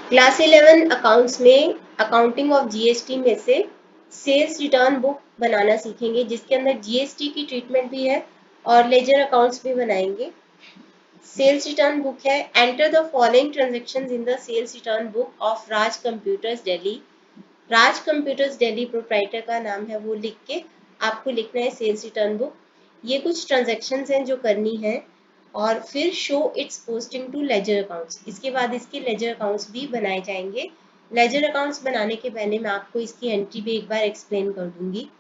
Class 11 accounts में accounting of GST में से सेल्स रिटर्न बुक बनाना सीखेंगे, जिसके अंदर जीएसटी की ट्रीटमेंट भी है और लेजर अकाउंट्स भी बनाएंगे। सेल्स रिटर्न बुक है, enter the following transactions in the sales return book of Raj Computers Delhi. Raj Computers Delhi proprietor का नाम है, वो लिख के आपको लिखना है सेल्स रिटर्न बुक। ये कुछ ट्रांजैक्शंस हैं जो करनी है, और फिर show its posting to ledger accounts. इसके बाद इसके लेजर अकाउंट्स भी बनाए जाएंगे। लेजर अकाउंट्स बनाने के पहले मैं आपको इसकी एंट्री भी एक बार एक्सप्लेन कर दूंगी।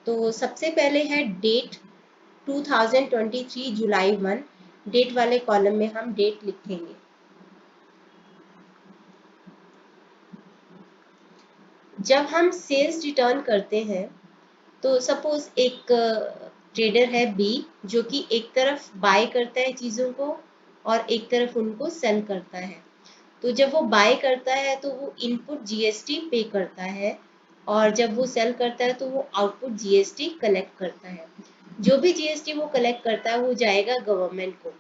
तो सबसे पहले है डेट 2023 जुलाई 1। डेट वाले कॉलम में हम डेट लिखेंगे। जब हम सेल्स रिटर्न करते हैं तो सपोज एक ट्रेडर है बी, जो कि एक तरफ बाय करता है चीज़ों को और एक तरफ उनको सेल करता है। तो जब वो बाय करता है तो वो इनपुट जीएसटी पे करता है, और जब वो सेल करता है तो वो आउटपुट जीएसटी कलेक्ट करता है। जो भी जीएसटी वो कलेक्ट करता है वो जाएगा गवर्नमेंट को।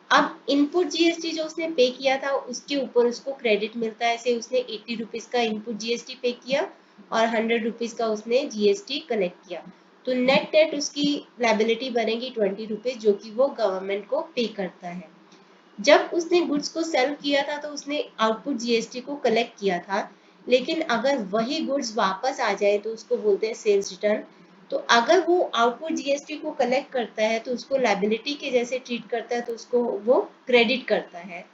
अब इनपुट जीएसटी जो उसने पे किया था उसके ऊपर उसको क्रेडिट मिलता है। ऐसे उसने 80 रुपीज़ का इनपुट जीएसटी पे किया और 100 रुपीज़ का उसने जीएसटी कलेक्ट किया, तो नेट नेट उसकी लायबिलिटी बनेगी 20 रुपीज़, जो कि वो गवर्नमेंट को पे करता है। जब उसने गुड्स को सेल किया था तो उसने आउटपुट जीएसटी को कलेक्ट किया था, लेकिन अगर वही गुड्स वापस आ जाए तो उसको बोलते हैं सेल्स रिटर्न। तो अगर वो आउटपुट जीएसटी को कलेक्ट करता है तो उसको लायबिलिटी के जैसे ट्रीट करता है, तो उसको वो क्रेडिट करता है।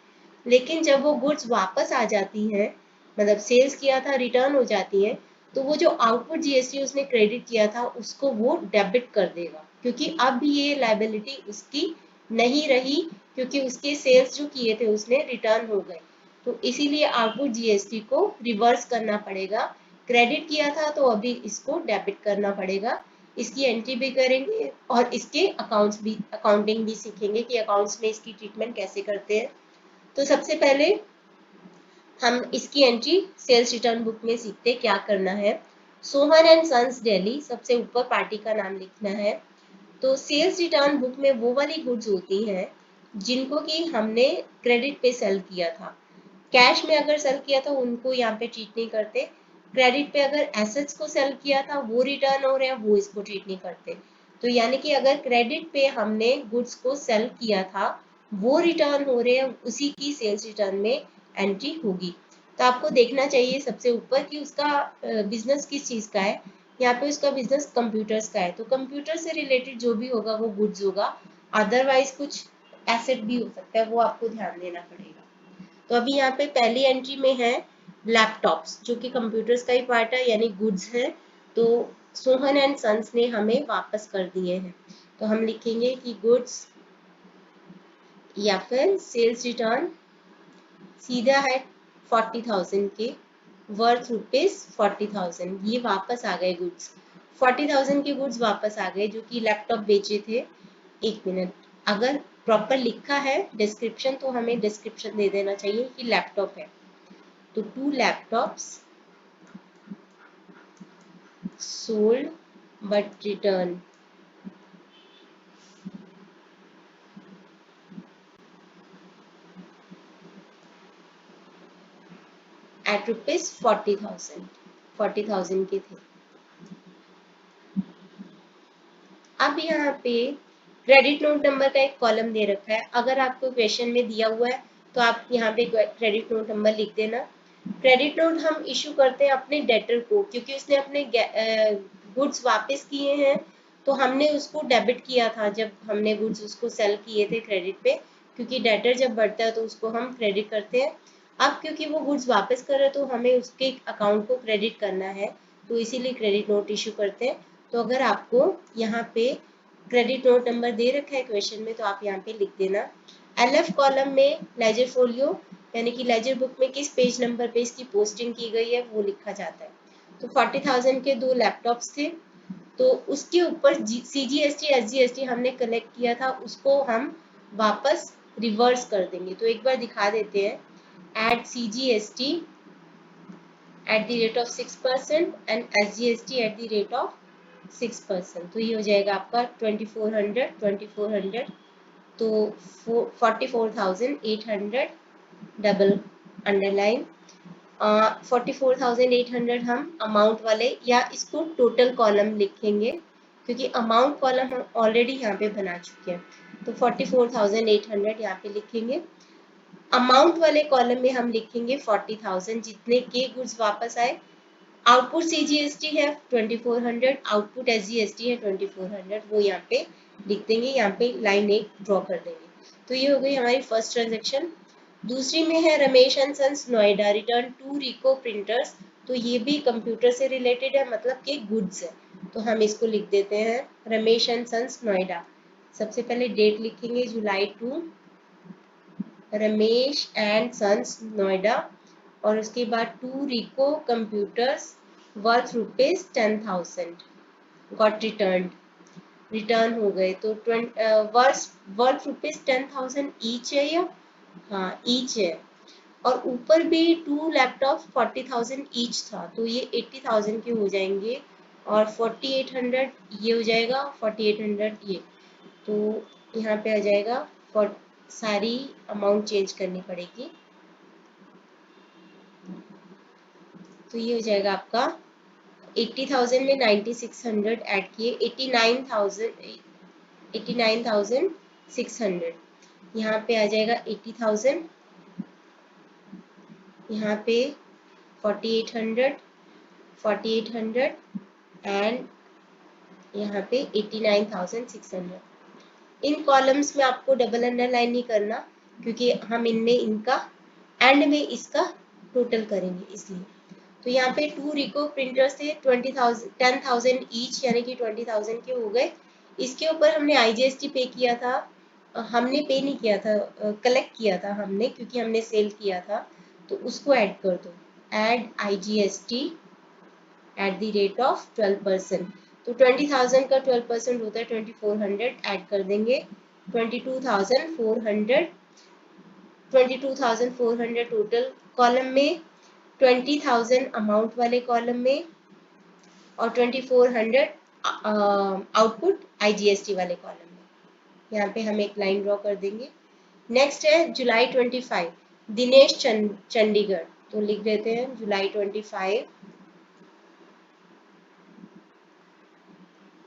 लेकिन जब वो गुड्स वापस आ जाती हैं, मतलब सेल्स किया था रिटर्न हो जाती है, तो वो जो आउटपुट जीएसटी उसने क्रेडिट किया था उसको वो डेबिट कर देगा, क्योंकि अब ये लायबिलिटी उसकी नहीं रही, क्योंकि उसके सेल्स जो किए थे उसने रिटर्न हो गए। तो इसीलिए आउटपुट जीएसटी को रिवर्स करना पड़ेगा। क्रेडिट किया था तो अभी इसको डेबिट करना पड़ेगा। इसकी एंट्री भी करेंगे और इसके अकाउंट्स भी, अकाउंटिंग भी सीखेंगे कि अकाउंट्स में इसकी ट्रीटमेंट कैसे करते हैं। तो सबसे पहले हम इसकी एंट्री सेल्स रिटर्न बुक में सीखते क्या करना है। सोहन एंड सन्स दिल्ली, सबसे ऊपर पार्टी का नाम लिखना है। तो सेल्स रिटर्न बुक में वो वाली गुड्स होती हैं जिनको कि हमने क्रेडिट पे सेल किया था। कैश में अगर सेल किया था उनको यहाँ पे ट्रीट नहीं करते। क्रेडिट पे अगर एसेट्स को सेल किया था वो रिटर्न हो रहे हैं, वो इसको ट्रीट नहीं करते। तो यानी कि अगर क्रेडिट पे हमने गुड्स को सेल किया था वो रिटर्न हो रहे हैं, उसी की सेल्स रिटर्न में एंट्री होगी। तो आपको देखना चाहिए सबसे ऊपर कि उसका बिजनेस किस चीज़ का है। यहाँ पे उसका बिजनेस कंप्यूटर्स का है, तो कंप्यूटर से रिलेटेड जो भी होगा वो गुड्स होगा। अदरवाइज कुछ एसेट भी हो सकता है, वो आपको ध्यान देना पड़ेगा। तो अभी यहाँ पे पहली एंट्री में है लैपटॉप्स, जो कि कंप्यूटर्स का ही पार्ट है, यानी गुड्स है। तो सोहन एंड सन्स ने हमें वापस कर दिए हैं, तो हम लिखेंगे कि गुड्स या फिर सेल्स रिटर्न सीधा है 40,000 के, वर्थ रुपीज 40,000। ये वापस आ गए गुड्स, 40,000 के गुड्स वापस आ गए जो कि लैपटॉप बेचे थे। एक मिनट, अगर प्रॉपर लिखा है डिस्क्रिप्शन तो हमें डिस्क्रिप्शन दे देना चाहिए कि लैपटॉप है। तो 2 laptops sold but return at rupees 40,000, 40,000 के थे। अब यहाँ पे क्रेडिट नोट नंबर का एक कॉलम दे रखा है। अगर आपको क्वेश्चन में दिया हुआ है तो आप यहाँ पे क्रेडिट नोट नंबर लिख देना। क्रेडिट नोट हम इशू करते हैं अपने डेटर को, क्योंकि उसने अपने गुड्स वापस किए हैं, तो हमने उसको डेबिट किया था जब हमने गुड्स उसको सेल किए थे क्रेडिट पे, क्योंकि डेटर जब बढ़ता है तो उसको हम क्रेडिट करते हैं। अब क्योंकि वो गुड्स वापस कर रहे हैं तो हमें उसके अकाउंट को क्रेडिट करना है, तो इसीलिए क्रेडिट नोट इशू करते हैं। तो अगर आपको यहाँ पे क्रेडिट नोट नंबर दे रखा है क्वेश्चन में तो आप यहाँ पे लिख देना। एलएफ कॉलम में लेजर फोलियो, यानी कि लेजर बुक में किस पेज नंबर पे इसकी पोस्टिंग की गई है वो लिखा जाता है। तो 40,000 के 2 लैपटॉप्स थे, तो उसके ऊपर सीजीएसटी एसजीएसटी हमने कलेक्ट किया था उसको हम वापस रिवर्स कर देंगे। तो एक बार दिखा देते हैं, add CGST at the rate of 6% and SGST at the rate of 6%। तो ये हो जाएगा आपका 2400 तो 44,800 डबल अंडरलाइन। 44,800 हम अमाउंट वाले या इसको टोटल कॉलम लिखेंगे क्योंकि अमाउंट कॉलम हम ऑलरेडी यहाँ पे बना चुके हैं, तो 44,800 यहाँ पे लिखेंगे। अमाउंट वाले कॉलम में हम लिखेंगे 40,000 जितने के गुड्स वापस आए। आउटपुट सीजीएसटी है 2400, आउटपुट एसजीएसटी है 2400, वो यहाँ पे लिख देंगे, यहाँ पे लाइन एक ड्रॉ कर देंगे। तो ये हो गई हमारी फर्स्ट ट्रांजेक्शन। दूसरी में है Ramesh and sons Noida return 2 Ricoh printers, तो ये भी कंप्यूटर से रिलेटेड है, मतलब कि गुड्स है, तो हम इसको लिख देते हैं रमेश एंड सन्स नोएडा। सबसे पहले डेट लिखेंगे जुलाई 2, रमेश एंड सन्स नोएडा, और उसके बाद 2 Ricoh computers worth rupees 10,000 got return हो गए। तो वर्थ रुपीज 10,000 ईच है या हाँ ईच है, और ऊपर भी 2 लैपटॉप 40,000 ईच था, तो ये 80,000 के हो जाएंगे, और 4800 ये हो जाएगा, 4800 ये, तो यहाँ पे आ जाएगा सारी अमाउंट चेंज करनी पड़ेगी। तो ये हो जाएगा आपका 80,000 में 9600 ऐड किए 89,600, यहाँ पे आ जाएगा 80,000, यहाँ पे 4800 एंड यहाँ पे 89,600। इन कॉलम्स में आपको डबल अंडरलाइन नहीं करना क्योंकि हम इनमें इनका एंड में इसका टोटल करेंगे इसलिए। तो यहाँ पे 2 रिको प्रिंटर्स थे 10,000 ईच, यानी कि 20,000 के हो गए। इसके ऊपर हमने आईजीएसटी पे किया था, हमने पे नहीं किया था, कलेक्ट किया था हमने क्योंकि हमने सेल किया था, तो उसको ऐड कर दो, add IGST eight the rate of 12%। तो 20,000 का 12% होता है 2400, ऐड कर देंगे 22,400 टोटल कॉलम में, 20,000 अमाउंट वाले कॉलम में, और 2400 आउटपुट आईजीएसटी वाले कॉलम में। यहाँ पे हम एक लाइन ड्रॉ कर देंगे। नेक्स्ट है जुलाई 25 दिनेश चंडीगढ़, तो लिख देते हैं जुलाई 25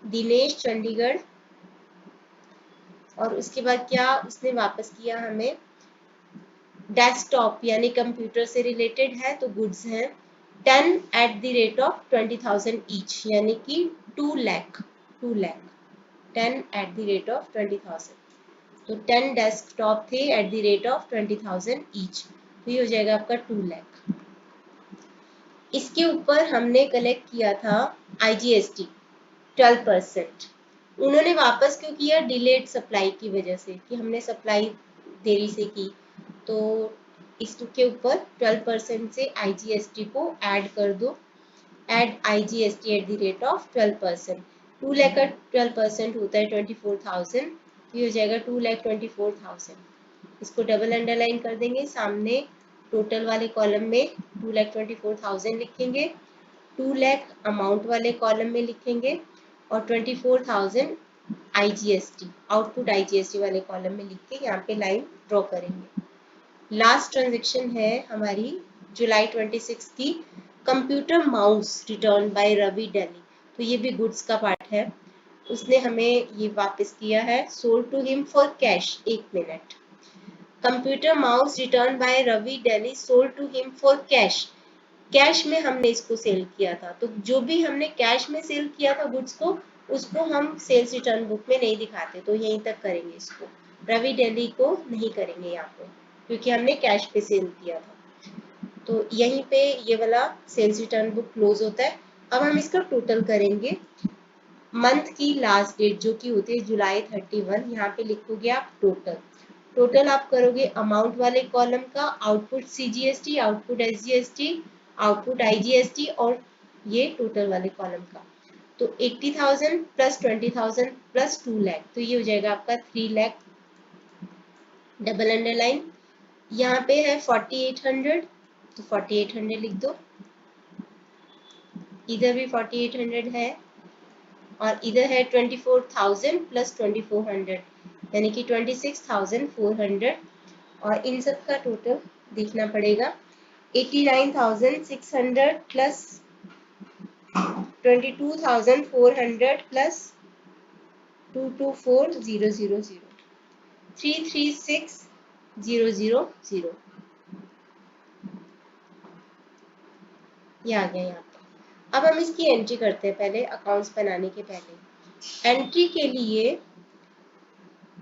दिनेश चंडीगढ़, और उसके बाद क्या उसने वापस किया हमें, डेस्कटॉप यानी कंप्यूटर से रिलेटेड है तो गुड्स हैं 10 eight the rate of 20,000 each, यानी कि 2 lakh 10 eight the rate of 20,000, तो 10 डेस्कटॉप थे eight the rate of 20,000 each, तो ये हो जाएगा आपका 2 लाख। इसके ऊपर हमने कलेक्ट किया था आईजीएसटी 12%, उन्होंने वापस क्यों किया, डिलेड सप्लाई की वजह से कि हमने सप्लाई देरी से की, तो इसके ऊपर 12% से आईजीएसटी को ऐड कर दो, add IGST eight the rate of 12%। 2 lakh का 12% होता है 24,000, तो ये हो जाएगा 2,24,000। इसको डबल अंडरलाइन कर देंगे, सामने टोटल वाले कॉलम में 2,24,000 लिखेंगे, 2 लाख अमाउंट वाले कॉलम में लिखेंगे, और 24,000 आईजीएसटी आउटपुट आईजीएसटी वाले कॉलम में लिख के यहाँ पे लाइन ड्रॉ करेंगे। लास्ट ट्रांजेक्शन है हमारी जुलाई 26 की, computer mouse return by Ravi Delhi, तो ये भी गुड्स का पार्ट है, उसने हमें ये वापस किया है, sold to him for cash. 1 minute, computer mouse return by Ravi Delhi sold to him for cash, cash में हमने इसको सेल किया था, तो जो भी हमने कैश में सेल किया था गुड्स को, उसको हम सेल्स रिटर्न बुक में नहीं दिखाते, तो यहीं तक करेंगे इसको, रवि दिल्ली को नहीं करेंगे यहाँ पे क्योंकि हमने कैश पे सेल किया था, तो यहीं पे ये वाला सेल्स रिटर्न बुक क्लोज होता है। अब हम इसका टोटल करेंगे, मंथ की लास्ट डेट जो कि होती है जुलाई 31, यहाँ पे लिखोगे आप टोटल आप करोगे अमाउंट वाले कॉलम का, output CGST, output SGST, output IGST, और ये टोटल वाले कॉलम का, तो 80,000 प्लस 20,000 प्लस 2 लाख, तो ये हो जाएगा आपका 3 लाख, डबल अंडरलाइन। यहाँ पे है 4800, तो 4800 लिख दो, इधर भी 4800 है, और इधर है 24,000 प्लस 2400 यानी कि 26,400, और इन सब का टोटल देखना पड़ेगा 89,600 प्लस 22,400 प्लस 224,000 336,000 ये आ गया यहाँ पे। अब हम इसकी एंट्री करते हैं पहले अकाउंट्स बनाने के पहले। एंट्री के लिए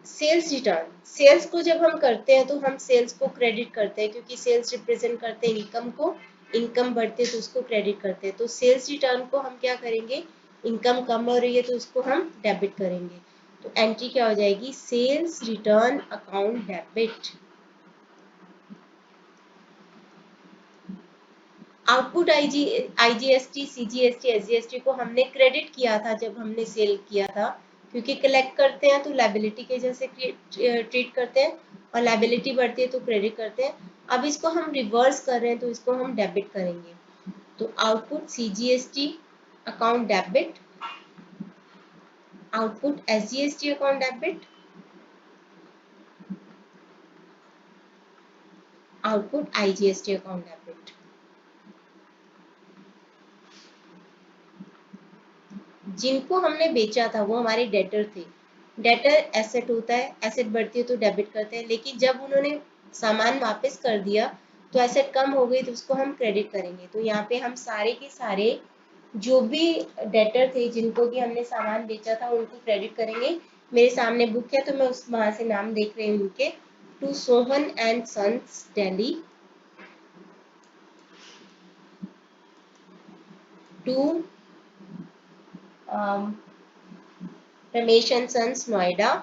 सेल्स रिटर्न, सेल्स को जब हम करते हैं तो हम सेल्स को क्रेडिट करते हैं क्योंकि सेल्स रिप्रेजेंट करते हैं इनकम को, इनकम बढ़ते तो उसको क्रेडिट करते हैं। तो सेल्स रिटर्न को हम क्या करेंगे, इनकम कम हो रही है तो उसको हम डेबिट करेंगे। तो एंट्री क्या हो जाएगी, sales return account debit. Output IGST, CGST, SGST को हमने क्रेडिट किया था जब हमने सेल किया था, क्योंकि कलेक्ट करते हैं तो लायबिलिटी के जैसे ट्रीट करते हैं और लायबिलिटी बढ़ती है तो क्रेडिट करते हैं। अब इसको हम रिवर्स कर रहे हैं तो इसको हम डेबिट करेंगे। तो output CGST account debit, output SGST account debit, output IGST account debit. जिनको हमने बेचा था वो हमारे डेटर थे। डेटर एसेट होता है, एसेट बढ़ती है तो डेबिट करते हैं, लेकिन जब उन्होंने सामान वापस कर दिया तो एसेट कम हो गई तो उसको हम क्रेडिट करेंगे। तो यहाँ पे हम सारे के सारे जो भी डेटर थे जिनको कि हमने सामान बेचा था उनको क्रेडिट करेंगे। मेरे सामने बुक है तो मैं उस वहां से नाम देख रही हूँ उनके, to Sohan and Sons Delhi, to Ramesh and sons Noida,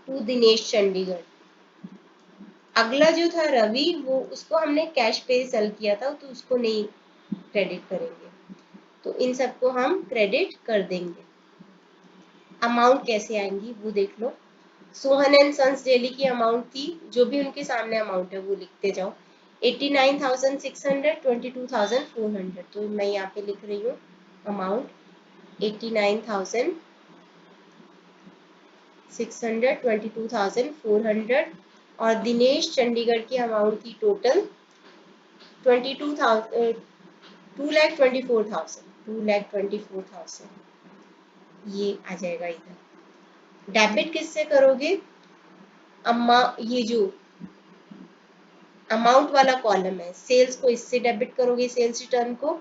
to Dinesh Chandigarh. अगला जो था रवि, वो उसको हमने कैश पे सेल किया था तो उसको नहीं क्रेडिट करेंगे। तो इन सबको हम क्रेडिट कर देंगे। अमाउंट कैसे आएंगी वो देख लो। सोहन एंड सन्स डेली की अमाउंट थी, जो भी उनके सामने अमाउंट है वो लिखते जाओ। 89,600, 22,400। तो मैं यहाँ पे लिख रही हूँ अमाउंट 89,600, 22,400। और दिनेश चंडीगढ़ की अमाउंट थी टोटल 2,24,000। ये आ जाएगा इधर। डेबिट किससे करोगे, ये जो अमाउंट वाला कॉलम है, सेल्स को इससे डेबिट करोगे, सेल्स रिटर्न को,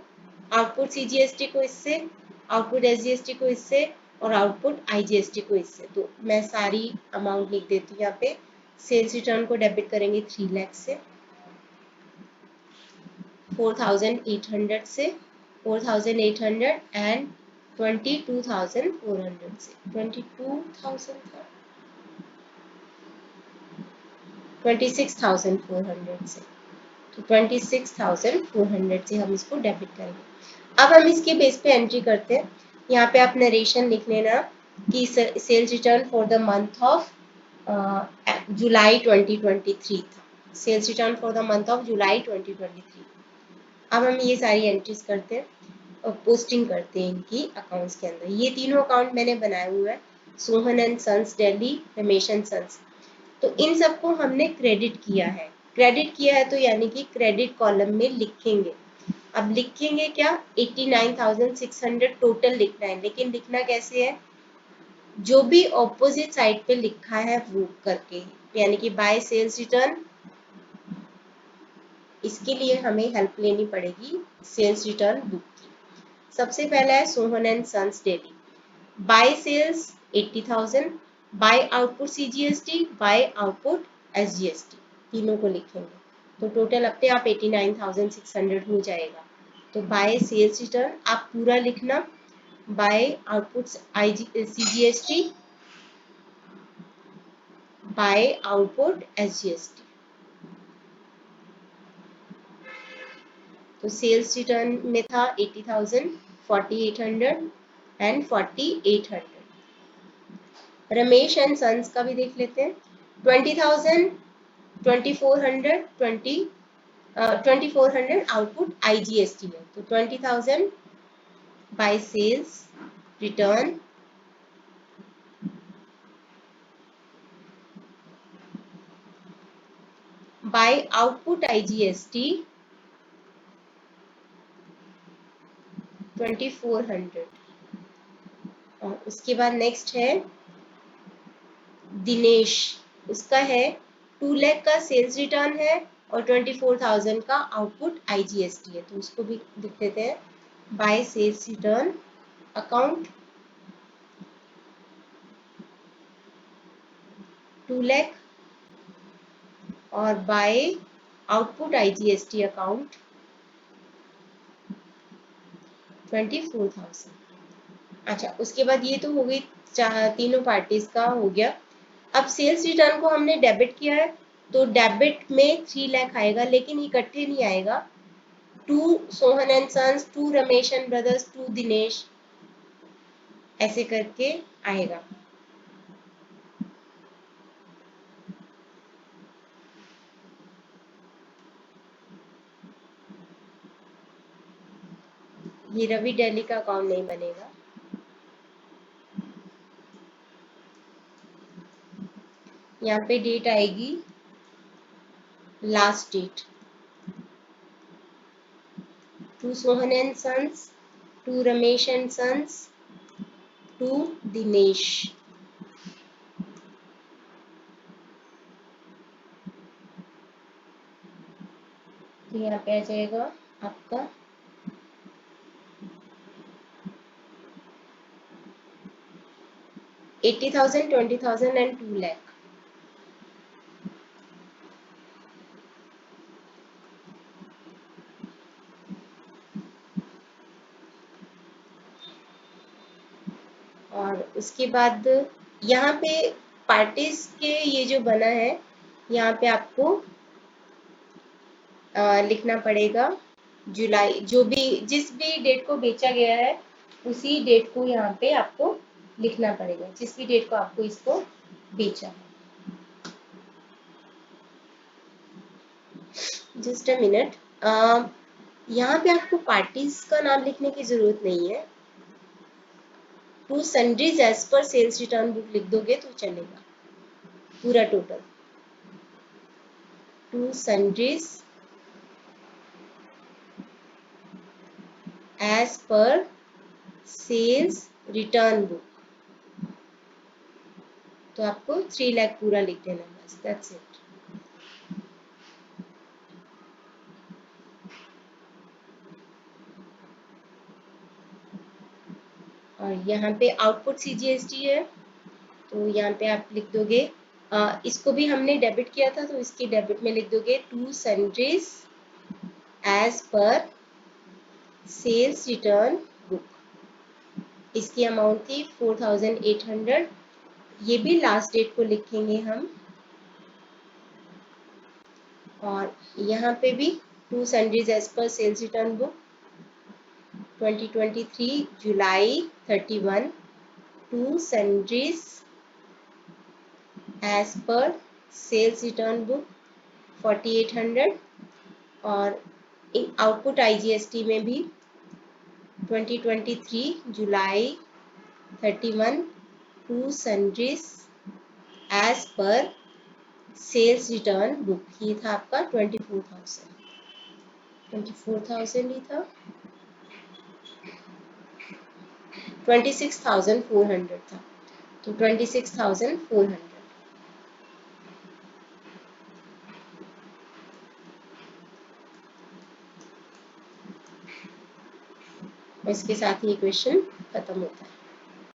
आउटपुट सीजीएसटी को इससे, आउटपुट एसजीएसटी को इससे, और आउटपुट आईजीएसटी को इससे। तो मैं सारी अमाउंट लिख देती हूँ यहाँ पे। सेल्स रिटर्न को डेबिट करेंगे 3 लाख से, 4,800 से, 4,800 एंड 22,400 से, 22,000 था, 26,400 से। तो 26,400 से हम इसको डेबिट करेंगे। अब हम इसके बेस पे एंट्री करते हैं। यहाँ पे आप नरेशन लिख लेना कि sales return for the month of July 2023 था, sales return for the month of July 2023। अब हम ये सारी एंट्रीज करते हैं और पोस्टिंग करते हैं इनकी अकाउंट्स के अंदर। ये तीनों अकाउंट मैंने बनाए हुए हैं, Sohan and Sons Delhi, Ramesh and Sons. तो इन सबको हमने क्रेडिट किया है। क्रेडिट किया है तो यानी कि क्रेडिट कॉलम में लिखेंगे। अब लिखेंगे क्या, 89,600 टोटल लिखना है, लेकिन लिखना कैसे है, जो भी ऑपोजिट साइड पे लिखा है वो करके, यानी कि बाय सेल्स रिटर्न। इसके लिए हमें हेल्प लेनी पड़ेगी सेल्स रिटर्न बुक की। सबसे पहला है Sohan and Sons Delhi, by sales 80,000, by output CGST, by output SGST, तीनों को लिखेंगे तो टोटल अपने आप 89,600 हो जाएगा। तो बाय सेल्स रिटर्न आप पूरा लिखना, by output CGST, by output SGST. तो सेल्स रिटर्न में था 80,000, 4,800 एंड 4,800। रमेश एंड सन्स का भी देख लेते हैं। 20,000, 2,400, 2,400 आउटपुट आईजीएसटी है, तो 20,000 by sales return by output IGST 2400। और उसके बाद नेक्स्ट है दिनेश, उसका है 2 लाख का सेल्स रिटर्न है और 24,000 का आउटपुट IGST है, तो उसको भी लिख देते हैं by sales return account 2 lakh और बाय आउटपुट IGST अकाउंट 24,000। अच्छा, उसके बाद ये तो हो गई तीनों पार्टीज का हो गया। अब सेल्स रिटर्न को हमने डेबिट किया है, तो डेबिट में 3 लाख आएगा, लेकिन इकट्ठे नहीं आएगा। To Sohan and Sons, to Ramesh and Brothers, to Dinesh, ऐसे करके आएगा। ये रवि दिल्ली का अकाउंट नहीं बनेगा। यहाँ पे डेट आएगी last date, to Sohan and Sons, to Ramesh and Sons, to Dinesh. तो यहाँ पे आ जाएगा आपका 80,000, 20,000 एंड 2 लाख। और उसके बाद यहाँ पे पार्टीज के ये जो बना है, यहाँ पे आपको लिखना पड़ेगा जुलाई, जो भी जिस भी डेट को बेचा गया है उसी डेट को यहाँ पे आपको लिखना पड़ेगा, जिस भी डेट को आपको इसको बेचा है। जस्ट अ मिनट, यहाँ पे आपको पार्टीज का नाम लिखने की जरूरत नहीं है। To sundries as per sales return book लिख दोगे तो चलेगा पूरा total. To sundries as per sales return book, तो आपको 3 लाख पूरा लिख देना, बस दैट्स इट। और यहाँ पे आउटपुट CGST है, तो यहाँ पे आप लिख दोगे, इसको भी हमने डेबिट किया था, तो इसकी डेबिट में लिख दोगे to sundries as per sales return book. इसकी अमाउंट थी 4,800। ये भी लास्ट डेट को लिखेंगे हम। और यहाँ पे भी to sundries as per sales return book 2023 July 31, to sundries as per sales return book 4,800। और आउटपुट IGST में भी 2023 July 31, to sundries as per sales return book. ये था आपका 24,000 ही था, 26,400 था, तो 26,400। इसके साथ ही क्वेश्चन खत्म होता है।